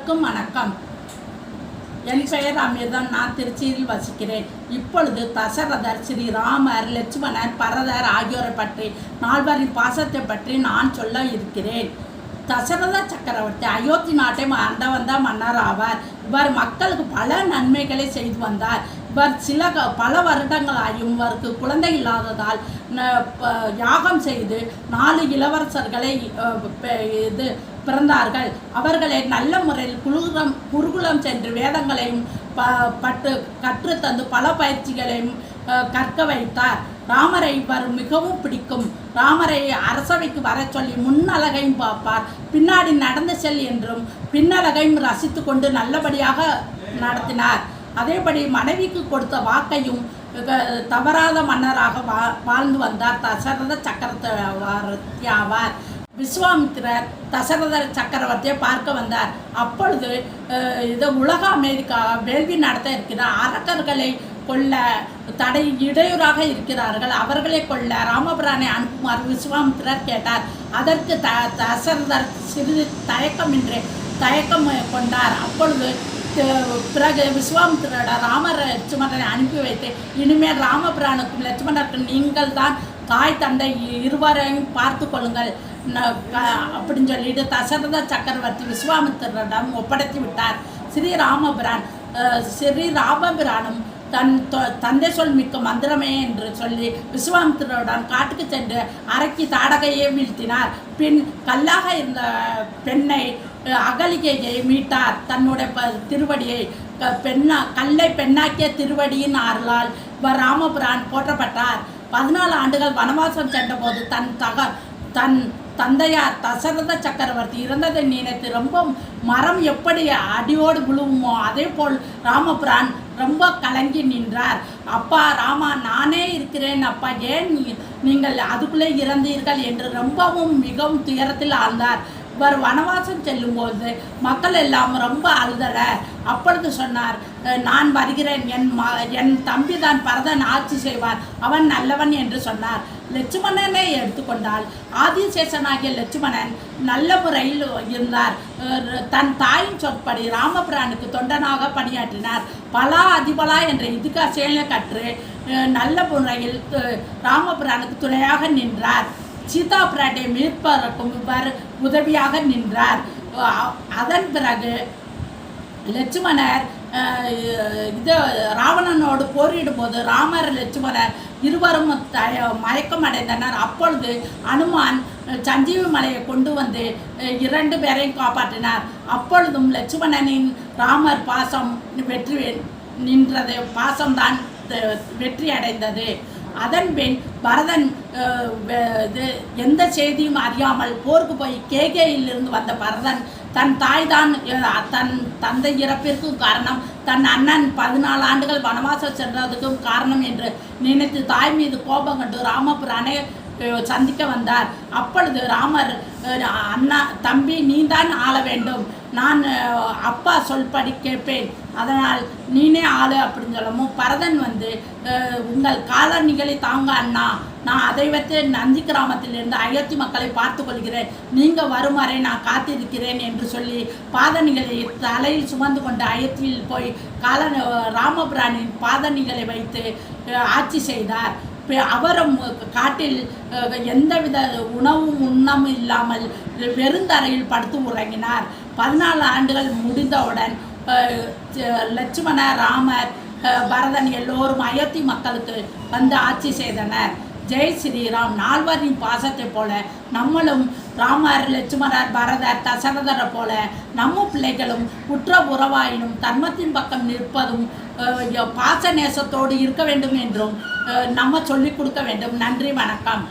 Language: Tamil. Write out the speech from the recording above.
அனைவருக்கும் வணக்கம். என் பெயர் அமிர்தம். நான் திருச்சியில் வசிக்கிறேன். இப்பொழுது தசரதர், ஸ்ரீராமர், லட்சுமணர், பரதர் ஆகியோரை பற்றி, நால்வரின் பாசத்தை பற்றி நான் சொல்ல இருக்கிறேன். தசரத சக்கரவர்த்தி அயோத்தி நாட்டை ஆண்ட வந்த மன்னர் ஆவார். இவர் மக்களுக்கு பல நன்மைகளை செய்து வந்தார். இவர் பல வருடங்களாயும் இவருக்கு குழந்தை இல்லாததால் யாகம் செய்து 4 இளவரசர்களை பிறந்தார்கள். அவர்களை நல்ல முறையில் குருகுலம் சென்று வேதங்களையும் கற்றுத்தந்து பல பயிற்சிகளையும் கற்க வைத்தார். ராமரை இவர் மிகவும் பிடிக்கும். ராமரை அரசவைக்கு வர சொல்லி முன்னழகையும் பார்ப்பார். பின்னாடி நடந்து செல் என்றும் பின்னழகையும் ரசித்து கொண்டு நல்லபடியாக நடத்தினார். அதேபடி மனைவிக்கு கொடுத்த வாக்கையும் தவறாத மன்னராக வாழ்ந்து வந்தார் தசரத சக்கரவர்த்தி ஆவார். விஸ்வாமித்திரர் தசரத சக்கரவர்த்தியை பார்க்க வந்தார். அப்பொழுது உலக அமெரிக்கா வேள்வி நடத்த இருக்கிறார். அரக்கர்களை கொல்ல இடையூறாக இருக்கிறார்கள். அவர்களை கொல்ல ராமபிரானை அனுப்புமாறு விஸ்வாமித்திரர் கேட்டார். அதற்கு தசரதர் சிறிது தயக்கம் கொண்டார். அப்பொழுது பிறகு விஸ்வாமித்திரோட ராமர் லட்சுமணனை அனுப்பி வைத்து, இனிமேல் ராமபிரானுக்கும் லட்சுமணருக்கும் நீங்கள் தான் தாய் தந்தை இருவரையும் பார்த்து கொள்ளுங்கள் அப்படின்னு சொல்லிட்டு தசரத சக்கரவர்த்தி விஸ்வாமித்திரிடம் ஒப்படைத்து விட்டார். ஸ்ரீராமபிரானும் தன் தந்தை சொல் மிக்க மந்திரமே என்று சொல்லி விஸ்வாமித்திரருடன் காட்டுக்கு சென்று அரக்கி தாடகையை வீழ்த்தினார். பின் கல்லாக இருந்த பெண்ணை அகலிகையை மீட்டார். தன்னுடைய திருவடியை கல்லை பெண்ணாக்கிய திருவடியின் அருளால் ராமபிரான் போற்றப்பட்டார். 14 ஆண்டுகள் வனவாசம் சென்றபோது தன் தந்தையார் தசரத சக்கரவர்த்தி இறந்ததை நினைத்து ரொம்ப மரம் எப்படி அடியோடு விழுவுமோ அதே போல் ராமபிரான் ரொம்ப கலங்கி நின்றார். அப்பா ராமா, நானே இருக்கிறேன் அப்பா, ஏன் நீங்கள் அதுக்குள்ளே இறந்தீர்கள் என்று ரொம்பவும் மிகவும் துயரத்தில் ஆழ்ந்தார். இவர் வனவாசம் செல்லும்போது மக்கள் எல்லாம் ரொம்ப அழுதல. அப்பொழுது சொன்னார், நான் வருகிறேன், என் தம்பி தான் பரதன் ஆட்சி செய்வார், அவன் நல்லவன் என்று சொன்னார். லட்சுமணனை எடுத்துக்கொண்டால் ஆதிசேஷனாகிய லட்சுமணன் நல்ல முறையில் இருந்தார். தன் தாயின் சொற்படி ராமபிரானுக்கு தொண்டனாக பணியாற்றினார். பலா அதிபலா என்ற இதிகாசையை கற்று நல்ல முறையில் ராமபிரானுக்கு துணையாக நின்றார். சீதா பிராட்டை மீட்பதற்கும் இவர் உதவியாக நின்றார். அதன் பிறகு லட்சுமணர் ராவணனோடு போரிடும் போது ராமர் லட்சுமணர் இருவரும் மயக்கம் அடைந்தனர். அப்பொழுது அனுமான் சஞ்சீவி மலையை கொண்டு வந்து 2 பேரையும் காப்பாற்றினார். அப்பொழுதும் லட்சுமணனின் ராமர் பாசம் பாசம்தான் வெற்றி அடைந்தது. அதன் பின் பரதன் எந்த செய்தியும் அறியாமல் போருக்கு போய் கேகேயிலிருந்து வந்த பரதன் தன் தாய் தான் தன் தந்தை இறப்பிற்கும் காரணம், தன் அண்ணன் 14 ஆண்டுகள் வனவாசம் சென்றதுக்கும் காரணம் என்று நினைத்து தாய் மீது கோபம் கண்டு ராமபிரானை சந்திக்க வந்தார். அப்பொழுது ராமர், அண்ணா தம்பி, நீதான் ஆள வேண்டும், நான் அப்பா சொல்படி கேட்பேன், அதனால் நீனே ஆளு அப்படின்னு சொல்லவும் பரதன் வந்து, உங்கள் காலணிகளை தாங்க அண்ணா, நான் அதை வைத்து நந்தி கிராமத்திலிருந்து அயோத்தி மக்களை பார்த்து கொள்கிறேன், நீங்கள் வரும் வரை நான் காத்திருக்கிறேன் என்று சொல்லி பாதணிகளை தலையில் சுமந்து கொண்டு அயோத்தியில் போய் ராமபிரானின் பாதணிகளை வைத்து ஆட்சி செய்தார். அவரும் காட்டில் எந்தவித உணவும் உண்ணமும் இல்லாமல் வெறுந்தரையில் படுத்து உறங்கினார். 14 ஆண்டுகள் முடிந்தவுடன் லட்சுமண, ராமர், பரதன் எல்லோரும் அயோத்தி மக்களுக்கு வந்து ஆட்சி செய்தனர். ஜெய் ஸ்ரீராம். நால்வரின் பாசத்தை போல நம்மளும் ராமர், லட்சுமணர், பரதர், தசரதரை போல நம்ம பிள்ளைகளும் உற்ற உறவாயினும் தர்மத்தின் பக்கம் நிற்பதும் பாச நேசத்தோடு இருக்க வேண்டும் என்றும் நம்ம சொல்லிக் கொடுக்க வேண்டும். நன்றி, வணக்கம்.